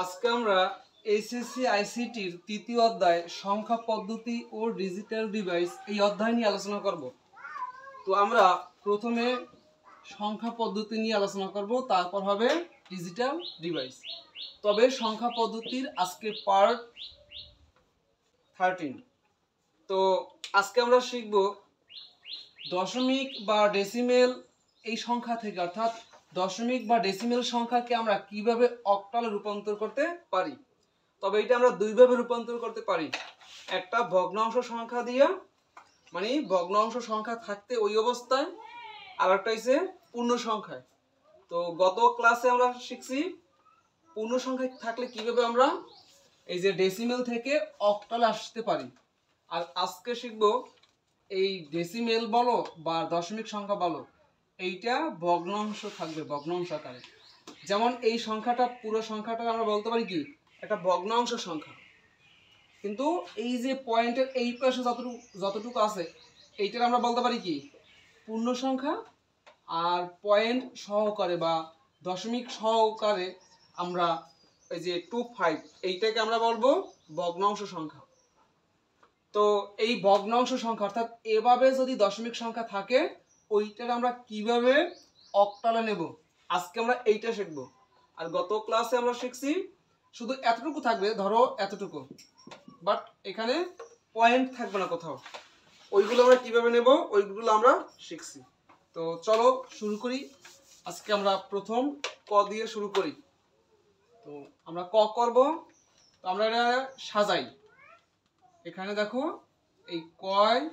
আজকে আমরা এইচএসসি আইসিটির তৃতীয় অধ্যায় সংখ্যা পদ্ধতি ও ডিজিটাল ডিভাইস এই অধ্যায় নিয়ে আলোচনা করব। তো আমরা প্রথমে সংখ্যা পদ্ধতি নিয়ে আলোচনা করব, তারপর হবে ডিজিটাল ডিভাইস। তবে সংখ্যা পদ্ধতির আজকে পার্ট 13। তো আজকে আমরা শিখব দশমিক বা ডেসিমেল এই সংখ্যা থেকে, অর্থাৎ দশমিক বা ডেসিমেল সংখ্যাকে আমরা কিভাবে অক্টালে রূপান্তর করতে পারি। তবে এটা আমরা দুইভাবে রূপান্তর করতে পারি, একটা ভগ্নাংশ সংখ্যা দিয়ে, মানে ভগ্নাংশ সংখ্যা থাকতে ওই অবস্থায়, আর একটা হচ্ছে পূর্ণ সংখ্যায়। তো গত ক্লাসে আমরা শিখছি পূর্ণ সংখ্যা থাকলে কিভাবে আমরা এই যে ডেসিমেল থেকে অক্টালে আসতে পারি। আর আজকে শিখব এই ডেসিমেল বলো বা দশমিক সংখ্যা বলো, এইটা ভগ্নাংশ থাকবে, ভগ্নাংশ আকারে। যেমন এই সংখ্যাটা, পুরো সংখ্যাটা আমরা বলতে পারি কি একটা ভগ্নাংশ সংখ্যা, কিন্তু এই যে পয়েন্টের এই পাশে যতটুকু আছে এইটার আমরা বলতে পারি কি পূর্ণ সংখ্যা। আর পয়েন্ট সহকারে বা দশমিক সহকারে আমরা এই যে 25 এইটাকে আমরা বলবো ভগ্নাংশ সংখ্যা। তো এই ভগ্নাংশ সংখ্যা অর্থাৎ এভাবে যদি দশমিক সংখ্যা থাকে ওইটার আমরা কিভাবে অক্টালে নেব, আজকে আমরা এইটা শিখবো। আর গত ক্লাসে আমরা শিখছি শুধু এতটুকু থাকবে, ধরো এতটুকু, বাট এখানে পয়েন্ট থাকবে না কোথাও। ওইগুলো আমরা কিভাবে নেব ওইগুলো আমরা শিখছি। তো চলো শুরু করি। আজকে আমরা প্রথম ক দিয়ে শুরু করি। তো আমরা ক করব, তো আমরা এটা সাজাই। এখানে দেখো এই কয়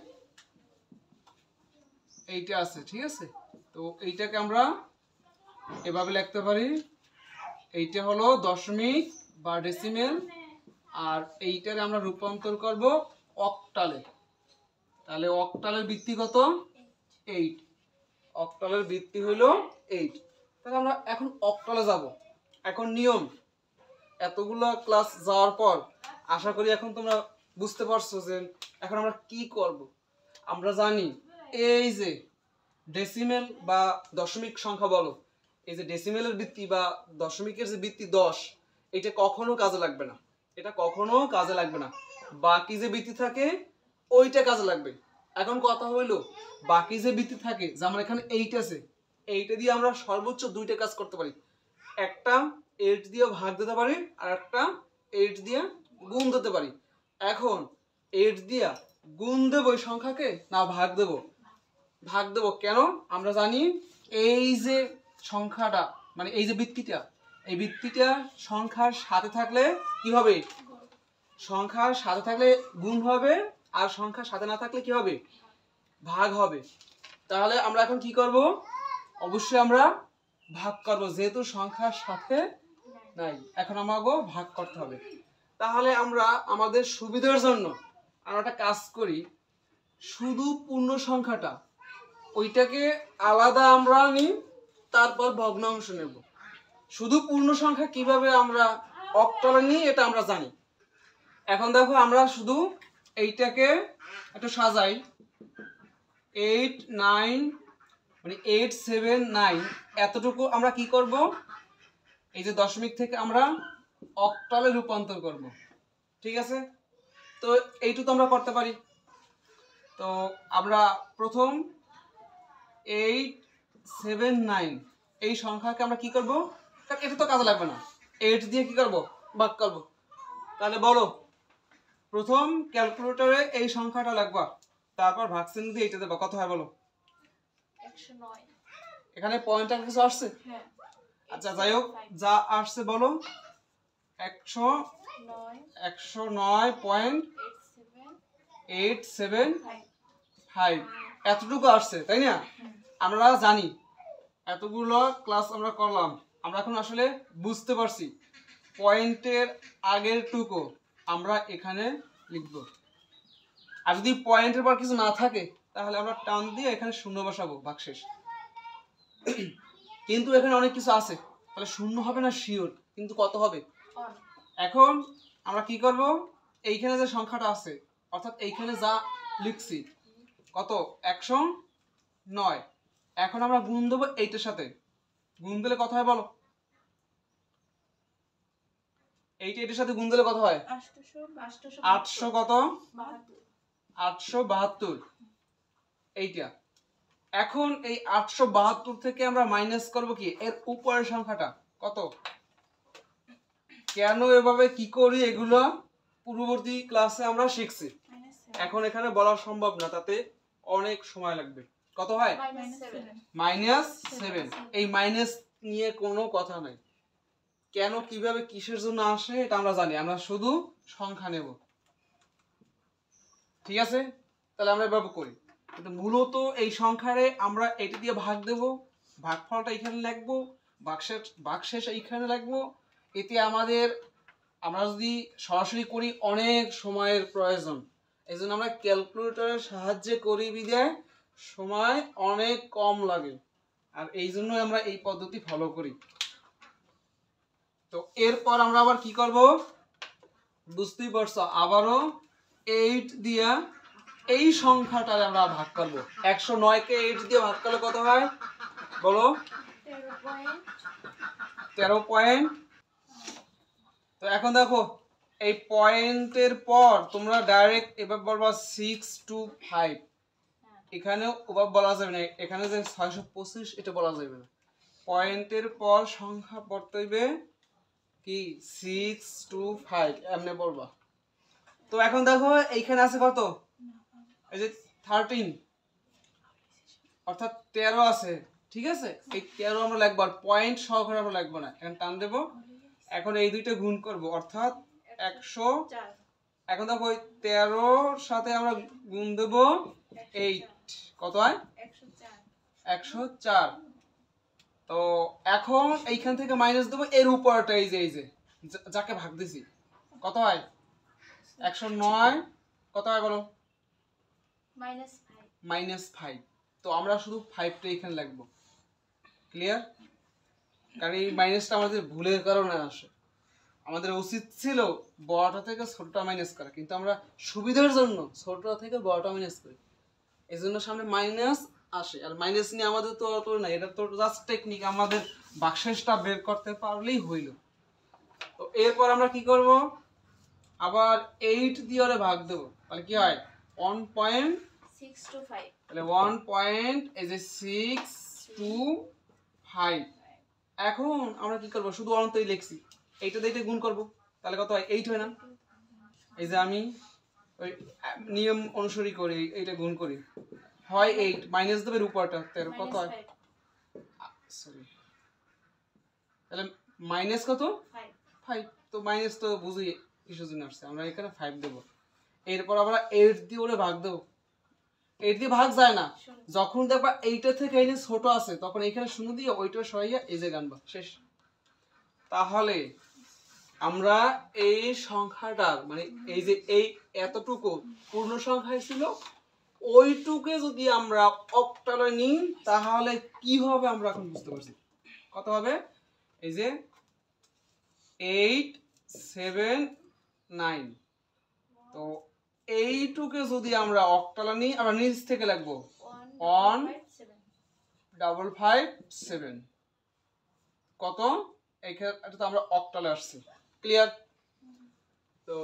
এইটা আছে, ঠিক আছে। তো এইটাকে আমরা এভাবে লিখতে পারি, এইটা হলো দশমিক বা ডেসিমেল, আর এইটারে আমরা রূপান্তর করব অক্টালে। তাহলে অক্টালের ভিত্তি কত? 8। অক্টালের ভিত্তি হলো 8। তাহলে আমরা এখন অক্টালে যাব। এখন নিয়ম, এতগুলো ক্লাস যাওয়ার পর আশা করি এখন তোমরা বুঝতে পারছো যে এখন আমরা কি করব। আমরা জানি এই যে ডেসিমেল বা দশমিক সংখ্যা বলো, এই যে ডেসিমেলের ভিত্তি বা দশমিকের যে ভিত্তি 10, এটা কখনো কাজে লাগবে না, এটা কখনো কাজে লাগবে না। বাকি যে ভিত্তি থাকে ওইটা কাজে লাগবে। এখন কথা হইলো বাকি যে ভিত্তি থাকে, যেমন এখানে 8 আছে, এইটা দিয়ে আমরা সর্বোচ্চ দুইটা কাজ করতে পারি। একটা 8 দিয়ে ভাগ দিতে পারি, আর একটা 8 দিয়ে গুণ দিতে পারি। এখন 8 দিয়ে গুণ দেব ওই সংখ্যাকে না ভাগ দেব? ভাগ দেব। কেন? আমরা জানি এই যে সংখ্যাটা, মানে এই যে ভিত্তিটা, এই ভিত্তিটা সংখ্যার সাথে থাকলে কি হবে? সংখ্যার সাথে থাকলে গুণ হবে, আর সংখ্যার সাথে না থাকলে কি হবে? ভাগ হবে। তাহলে আমরা এখন কি করব? অবশ্যই আমরা ভাগ করব, যেহেতু সংখ্যার সাথে নাই, এখন আমাকে ভাগ করতে হবে। তাহলে আমরা আমাদের সুবিধার জন্য আমরা একটা কাজ করি, শুধু পূর্ণ সংখ্যাটা ওইটাকে আলাদা আমরা নিই, তারপর ভগ্নাংশ নেব। শুধু পূর্ণ সংখ্যা কিভাবে আমরা অক্টালে নিই এটা আমরা জানি। এখন দেখো আমরা শুধু এইটাকে একটু সাজাই। 8 9 মানে 8 7 9 এতটুকু আমরা কি করব? এই যে দশমিক থেকে আমরা অক্টালে রূপান্তর করব, ঠিক আছে। তো এইটুকু আমরা করতে পারি। তো আমরা প্রথম 8 7 9 এই সংখ্যাকে আমরা কি করব? এটা তো কাজে লাগবে না, 8 দিয়ে কি করব? ভাগ করব। তাহলে বলো, প্রথম ক্যালকুলেটরে এই সংখ্যাটা লিখবা, তারপর ভাগচিহ্ন দিয়ে এটা দেবা, কত হয় বলো? 109। এখানে পয়েন্টার কিছু আসছে? হ্যাঁ। আচ্ছা যাই হোক, যা আসছে বলো। 109.875 এতটুকু আসছে, তাই না? আমরা জানি, এতগুলো ক্লাস আমরা করলাম, আমরা এখন আসলে বুঝতে পারছি পয়েন্টের আগের টুকু আমরা এখানে লিখব। আর যদি পয়েন্টের পর কিছু না থাকে তাহলে আমরা টান দিয়ে এখানে শূন্য বসাবো, ভাগশেষ। কিন্তু এখানে অনেক কিছু আছে, তাহলে শূন্য হবে না শিওর, কিন্তু কত হবে? এখন আমরা কি করব? এইখানে যে সংখ্যাটা আছে, অর্থাৎ এইখানে যা লিখছি কত? 109। এখন আমরা গুণ দেবো এইটার সাথে, গুণ দিলে কত হয় বলো? এইটা এটার সাথে গুণ দিলে কত হয়? 800 কত? 872। এইটা এখন এই 872 থেকে আমরা মাইনাস করব কি এর উপরের সংখ্যাটা কত? কেন এভাবে কি করি এগুলো পূর্ববর্তী ক্লাসে আমরা শিখছি। এখন এখানে বলা সম্ভব না, তাতে অনেক সময় লাগবে। কত হয়? -7। এই মাইনাস নিয়ে কোনো কথা নাই। কেন কিভাবে কিসের জন্য আসে এটা আমরা জানি, আমরা শুধু সংখ্যা নেব। ঠিক আছে, তাহলে আমরা এভাবে করি। কিন্তু মূলত এই সংখ্যারে আমরা এটি দিয়ে ভাগ দেব, ভাগফলটা এখানে লিখবো, ভাগশেষ এইখানে লিখবো। এতে আমাদের আমরা যদি সরাসরি করি অনেক সময়ের প্রয়োজন, এই জন্য আমরা ক্যালকুলেটরের সাহায্যে করি বিধায় সময় অনেক কম লাগে, আর এই জন্য আমরা এই পদ্ধতি ফলো করি। তো এরপর আমরা আবার কি করব বুঝতেই পারছো, আবারও 8 দিয়া এই সংখ্যাটারে আমরা ভাগ করব। 109 কে 8 দিয়ে ভাগ করলে কত হয় বলো? 13 পয়েন্ট। তো এখন দেখো এই পয়েন্টের পর তোমরা ডাইরেক্ট এবার বলবা 625। এখানেও ওভাবে বলা যাবে না, এখানে যে 625 এটা বলা যাবে না। পয়েন্টের পর সংখ্যা পড়তে হইবে কি 625 এমনি বলবা। তো এখন দেখো এইখানে আছে কত? এই যে 13, অর্থাৎ 13 আছে। ঠিক আছে, এই 13 আমরা লিখব, আর পয়েন্ট সহকারে আমরা লিখব না, এখন টান দেব। এখন এই দুইটা গুণ করব, অর্থাৎ 100। এখন দেখো ওই 13 সাথে আমরা গুণ দেব 8, কত হয়? 104। তো এখন এইখান থেকে মাইনাস দেব এর উপরটা, এই যে যাকে ভাগ দিছি, কত হয়? 109 কত হয় বলো? -5। তো আমরা শুধু 5টা এখানে লিখব। ক্লিয়ার? কারণ এই মাইনাসটা আমাদের ভুলের কারণে আসে। আমাদের উচিত ছিল বড়টা থেকে ছোটটা মাইনাস করা, কিন্তু আমরা সুবিধার জন্য ছোটটা থেকে বড়টা মাইনাস করি, এই জন্য সামনে মাইনাস আসে। আর মাইনাস নিয়ে আমাদের তো অত না, এটা তো জাস্ট টেকনিক, আমাদের ভাগশেষটা বের করতে পারলেই হইল। তো এরপর আমরা কি করব, আবার 8 দিয়ে ওরে ভাগ দেব, তাহলে কি হয়? 1.625। তাহলে 1.625। এখন আমরা কি করব, শুধু অন্তই লিখছি, এইটা দিয়ে গুণ করব, তাহলে কত হয়? 8 হয় না? এই যে আমি ওই নিয়ম অনুসরণ করি, এইটা গুণ করি, হয় 8 মাইনাস দেবে উপরটা 13, কত হয়? সরি, তাহলে মাইনাস কত? 5। তো মাইনাস তো বুঝি কিসের জন্য আসছে, আমরা এখানে 5 দেব। এরপর আমরা 8 দিয়ে ওরে ভাগ দেব। 8 দিয়ে ভাগ যায় না, যখন দেখবা এইটা থেকে এই ছোট আছে তখন এখানে শূন্য দিয়ে ওইটা সরাইয়া এই যে গানবা, শেষ। তাহলে আমরা এই সংখ্যাটার মানে এই যে এই এতটুকু পূর্ণ সংখ্যায় ছিল, ওইটুকে যদি আমরা অক্টালে নিই তাহলে কি হবে আমরা এখন বুঝতে পারছি। কত হবে? এই যে 879। তো এইটুকে যদি আমরা অক্টালে নিই, আমরা নিচ থেকে লিখবো 1557। কত? এটা তো আমরা অক্টালে আসছি। ক্লিয়ার? তো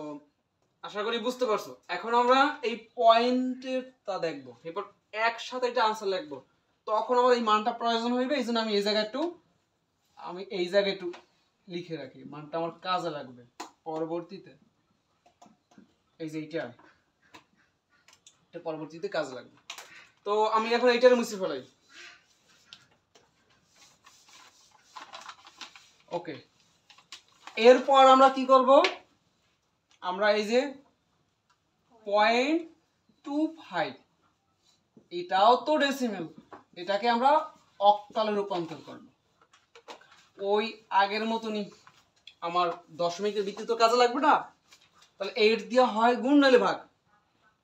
আশা করি বুঝতে পারছো। এখন আমরা এই পয়েন্টেরটা দেখবো, এরপর একসাথে এটা আনসার লিখবো, তখন আমার এই মানটা প্রয়োজন হইবে। এই জন্য আমি এই জায়গায় একটু লিখে রাখি, মানটা আমার কাজে লাগবে পরবর্তীতে। এই যে এটা পরবর্তীতে কাজে লাগবে। তো আমি এখন এইটারে মুছে ফেলাই। ওকে, এরপর আমরা কি করব, আমরা এই যে 0.25, এটাও তো ডেসিমেল, এটাকে আমরা অক্টালে রূপান্তর করব। ওই আগের মতনই আমার দশমিকের ভিত্তি তো কাজে লাগবে না, তাহলে 8 দিয়ে হয় গুণ নাহলে ভাগ।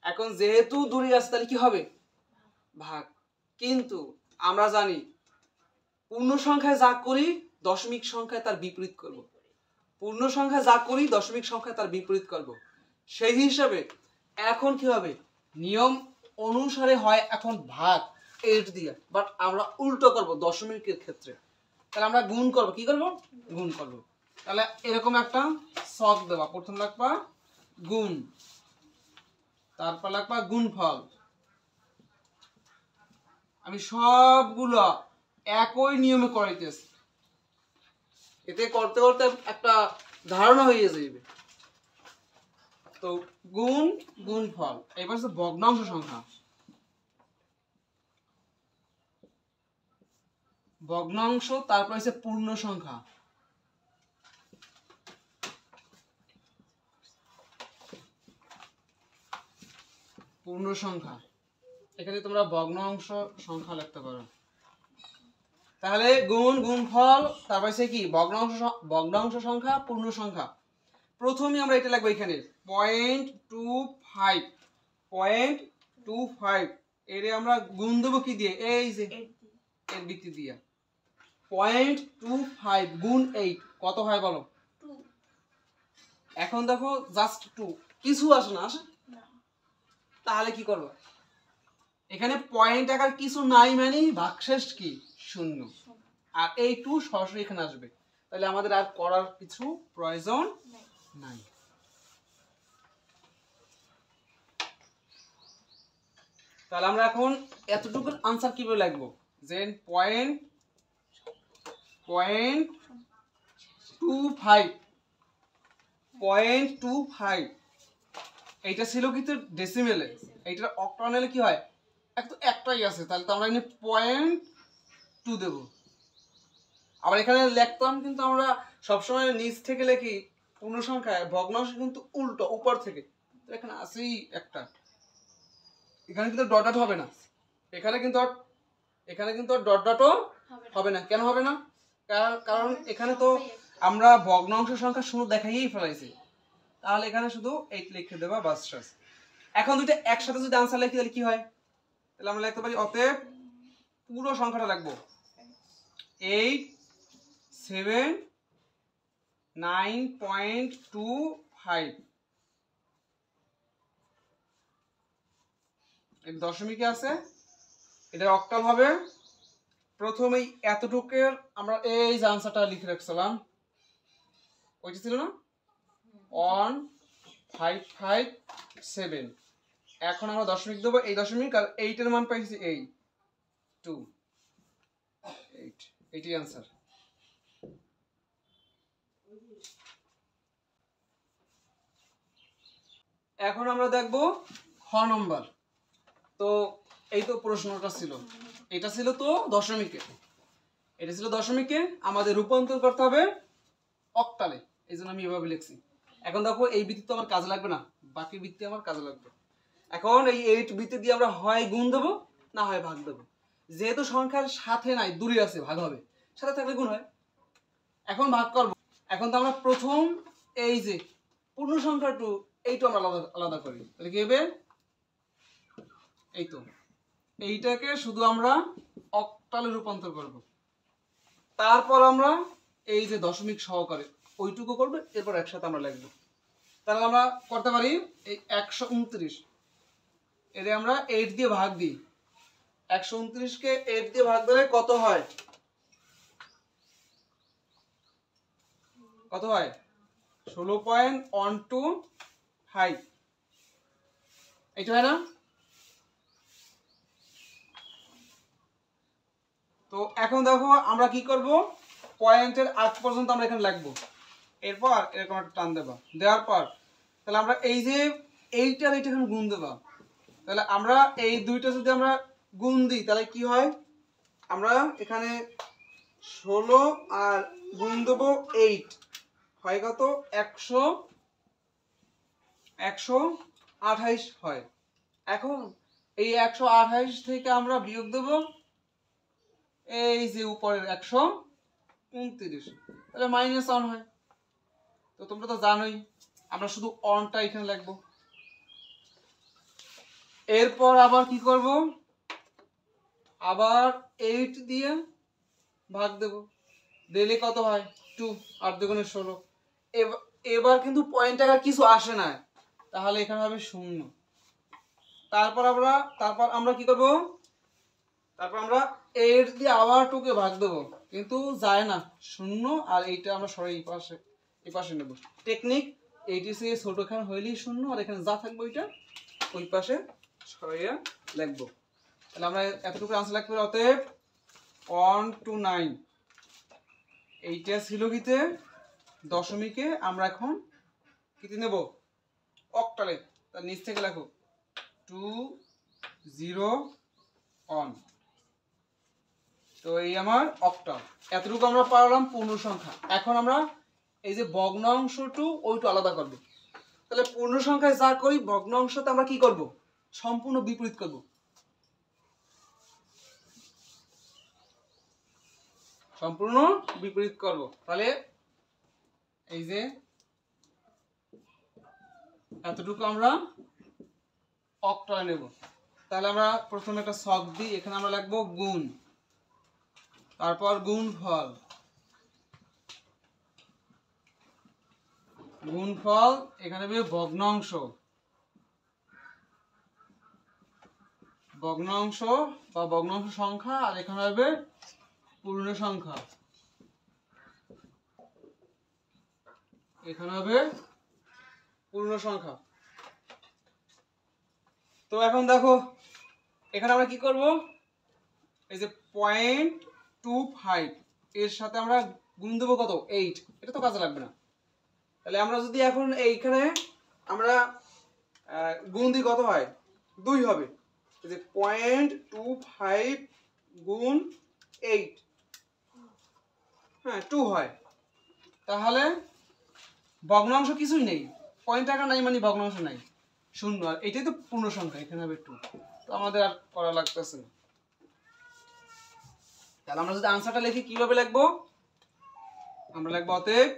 এখন যেহেতু দূরে আছে তাহলে কি হবে? ভাগ। কিন্তু আমরা জানি পূর্ণ সংখ্যায় যা করি দশমিক সংখ্যায় তার বিপরীত করব, পূর্ণ সংখ্যায় যা করি দশমিক সংখ্যায় তার বিপরীত করব। সেই হিসাবে এখন কি হবে, নিয়ম অনুসারে হয় এখন ভাগ 8 দিয়ে, বাট আমরা উল্টো করব দশমিকের ক্ষেত্রে। তাহলে আমরা গুণ করব, কি করব? গুণ করব। তাহলে এরকম একটা ছক দেবা। প্রথম লাগবা গুণ, তারপর লাগবা গুণফল। আমি সবগুলো একই নিয়মে করাইতেছি, এতে করতে করতে একটা ধারণা হয়ে যাবে। তো গুণ গুণফল, এবার হচ্ছে ভগ্নাংশ সংখ্যা। ভগ্নাংশ, তারপর হচ্ছে পূর্ণ সংখ্যা। পূর্ণ সংখ্যা, এখানে তোমরা ভগ্নাংশ সংখ্যা লিখতে পারো। তাহলে গুণ গুণফল, তারপর হচ্ছে কি ভগ্নাংশ সংখ্যা, পূর্ণ সংখ্যা। প্রথমে আমরা এটা লিখবো এখানে 0.25, 0.25 এর আমরা গুণ দেবো কি দিয়ে? এই যে এর ভিত্তি দিয়ে 0.25 গুণ 8 কত হয় বলো? 2। এখন দেখো জাস্ট 2, কিছু আসে না, আসে? তাহলে কি করবো? এখানে পয়েন্ট আকার কিছু নাই, মানে ভাগশেষ কি? শূন্য। আর এই 2 সরাসরি এখানে আসবে, তাহলে আমাদের আর করার কিছু প্রয়োজন নাই। তাহলে আমরা এখন এতটুকুর আনসার কিভাবে লিখবো? যে 0.25 এইটা ছিল কিন্তু ডেসিমেলে, এইটার অক্টানেলে কি হয়? একটাই আছে, তাহলে তো আমরা এখানে 0.2 দেবো। আবার এখানে লিখতাম কিন্তু আমরা সবসময় নিচ থেকে লিখি পূর্ণ সংখ্যায়, ভগ্নাংশ কিন্তু উল্টো উপর থেকে। তো এখানে আছেই একটা, এখানে কিন্তু ডট ডট হবে না, এখানে কিন্তু ডট ডটও হবে না। কেন হবে না? কারণ এখানে তো আমরা ভগ্নাংশ সংখ্যা শূন্য দেখাইয়েই ফেলাইছি, তাহলে এখানে শুধু 8 লিখে দেবা বাস। এখন দুইটা একসাথে যদি আনসার লিখি তাহলে কি হয়? তাহলে আমরা লিখতে পারি অতএব পুরো সংখ্যাটা লিখবো 879.25। এর দশমিকে আছে, এটা অক্টাল হবে। প্রথমেই এতটুকের আমরা এই যে আনসারটা লিখে রাখছিলাম, ওইটা ছিল না 1557। এখন আমরা দশমিক দেবো, এই দশমিক আর 8 এর মান পাইছি 8, এইটাই আনসার। এখন আমরা দেখবো খ নম্বর। তো এই তো প্রশ্নটা ছিল, এটা ছিল তো দশমিকে, এটা ছিল দশমিকে, আমাদের রূপান্তর করতে হবে অক্টালে, এই জন্য আমি এভাবে লিখছি। এখন দেখো এই বৃত্তি তো আমার কাজে লাগবে না, বাকি বৃত্তি আমার কাজে লাগবে। এখন এই 8 বৃত্তি দিয়ে আমরা হয় গুণ দেবো, না হয় ভাগ দেবো। যেহেতু সংখ্যার সাথে নাই, দূরে আছে, ভাগ হবে, সাথে থাকলে গুণ হয়। এখন ভাগ করবো। এখন তো আমরা প্রথম এই যে পূর্ণ সংখ্যাটু, এইটা আমরা আলাদা আলাদা করি, তাহলে কি হবে? এই তো এইটাকে শুধু আমরা অক্টালে রূপান্তর করব, তারপর আমরা এই যে দশমিক সহকারে ওইটুকু করবো, এরপর একসাথে আমরা লিখবো। তাহলে আমরা করতে পারি এই 129, এর আমরা 8 দিয়ে ভাগ দিই। 129 কে 8 দিয়ে ভাগ দিলে কত হয়? কত হয়? 16.125, এইটা হয় না? তো এখন দেখো আমরা কি করব, পয়েন্টের আগ পর্যন্ত আমরা এখানে লিখবো, এরপর এরকম একটা টান দেবা, দেওয়ার পর তাহলে আমরা এই যে এইটার এইটা এখানে গুণ দেবা। তাহলে আমরা এই দুইটা যদি আমরা গুণ দিই তাহলে কি হয়? আমরা এখানে 16 আর গুণ দেবো 8, হয় কত? 128 হয়। এখন এই 128 থেকে আমরা বিয়োগ দেবো এই যে উপরের 129, তাহলে -1 হয়। তো তোমরা তো জানোই, আমরা শুধু অনটা এখানে লিখবো। এরপর আবার কি করব? আবার 8 দিয়ে ভাগ দেব, দিলে কত হয়? 2, 8 দুগুণে 16। এবার কিন্তু পয়েন্ট টাকা কিছু আসে না, তাহলে এখানে হবে 0। তারপর আমরা কি করব? তারপর আমরা 8 দিয়ে আবার 2 কে ভাগ দেব, কিন্তু যায় না 0, আর এইটা আমরা সরাই এই পাশে, এই পাশে নেব। টেকনিক এইটি সে ছোটখান হইলেই শূন্য, আর এখানে যা থাকবে ওইটা ওই পাশে সরাইয়া লিখবো। তাহলে আমরা এতটুকু আনসার লিখতে পারি। অতএব 1 to 9 এইটা ছিল কিতে দশমিকে, আমরা এখন কিতে নেব অক্টালে। তার নিচ থেকে লেখো 2 0 1। তো এই আমার অক্টাল। এতটুকু আমরা পারলাম পূর্ণ সংখ্যা। এখন আমরা এই যে ভগ্নাংশটু ওইটু আলাদা করব। তাহলে পূর্ণ সংখ্যায় যা করি ভগ্নাংশতে আমরা কি করব? সম্পূর্ণ বিপরীত করব। সম্পূর্ণ বিপরীত করব। তাহলে এই যে এতটুকু আমরা অক্টালে নেব। তাহলে আমরা প্রথমে একটা ছক দিই। এখানে আমরা লিখবো গুণ, তারপর গুণফল, গুণফল এখানে হবে ভগ্নাংশ, ভগ্নাংশ বা ভগ্নাংশ সংখ্যা, আর এখানে হবে পূর্ণ সংখ্যা, এখানে হবে পূর্ণ সংখ্যা। তো এখন দেখো এখানে আমরা কি করব? এই যে 0.25 এর সাথে আমরা গুণ দেবো কত? 8। এটা তো কাজে লাগবে না। তাহলে আমরা যদি এখন এইখানে আমরা গুণ দিই কত হয়? 2 হবে। এই যে 0.25 গুণ 8, হ্যাঁ 2 হয়। তাহলে ভগ্নাংশ কিছুই নেই, পয়েন্ট টাকা নাই, মানে ভগ্নাংশ নাই, শূন্য। আর এটাই তো পূর্ণ সংখ্যা, এখানে হবে 2। তো আমাদের আর করা লাগতেছে না। তাহলে আমরা যদি আনসারটা লিখি কিভাবে লিখবো? আমরা লিখবো অতএব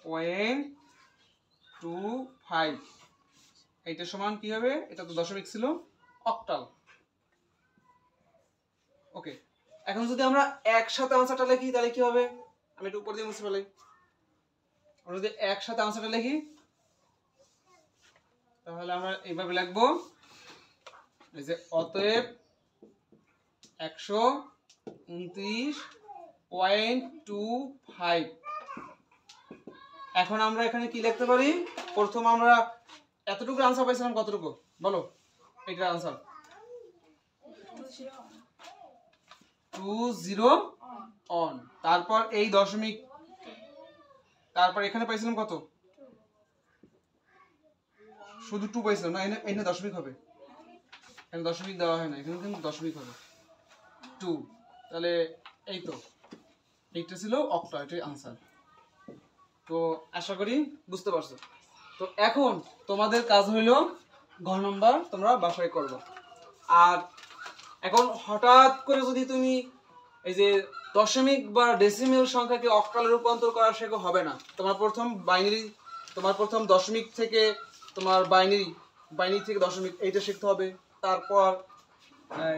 0.25 এইটা সমান কি হবে? এটা তো দশমিক ছিল, অক্টাল। ওকে, এখন যদি আমরা একসাথে আনসারটা লিখি তাহলে কি হবে? আমি একটু উপর দিয়ে মুছে ফেলাই। আমরা যদি একসাথে আনসারটা লিখি তাহলে আমরা এইভাবে লিখবো, এই যে অতএব 129.25। এখন আমরা এখানে কি লিখতে পারি? প্রথম আমরা এতটুকু আনসার পাইছিলাম, কতটুকু বলো? এইটার আনসার 20 তারপর এই দশমিক, তারপর এখানে পাইছিলাম কত? শুধু 2 পাইছিলাম না? এখানে দশমিক হবে, এখানে দশমিক দেওয়া হয় না, এখানে কিন্তু দশমিক হবে 2। তাহলে এই তো এইটা ছিল অক্টা, এটাই আনসার। তো আশা করি বুঝতে পারছো। তো এখন তোমাদের কাজ হইলো ঘ নাম্বার তোমরা বাসায় করবে। আর এখন হঠাৎ করে যদি তুমি এই যে দশমিক বা ডেসিমেল সংখ্যাকে অক্টালে রূপান্তর করা শেখো, হবে না। তোমার প্রথম বাইনারি, তোমার প্রথম দশমিক থেকে তোমার বাইনারি, বাইনারি থেকে দশমিক এইটা শিখতে হবে। তারপর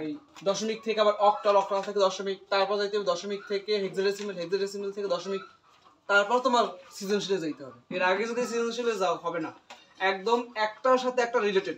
এই দশমিক থেকে আবার অক্টাল, অক্টাল থেকে দশমিক, তারপর যাইতে হবে দশমিক থেকে হেক্সাডেসিমেল, হেক্সাডেসিমেল থেকে দশমিক, তারপর তোমার সৃজনশীলে যাইতে হবে। এর আগে যদি সৃজনশীলে যাও হবে না। একদম একটার সাথে একটা রিলেটেড।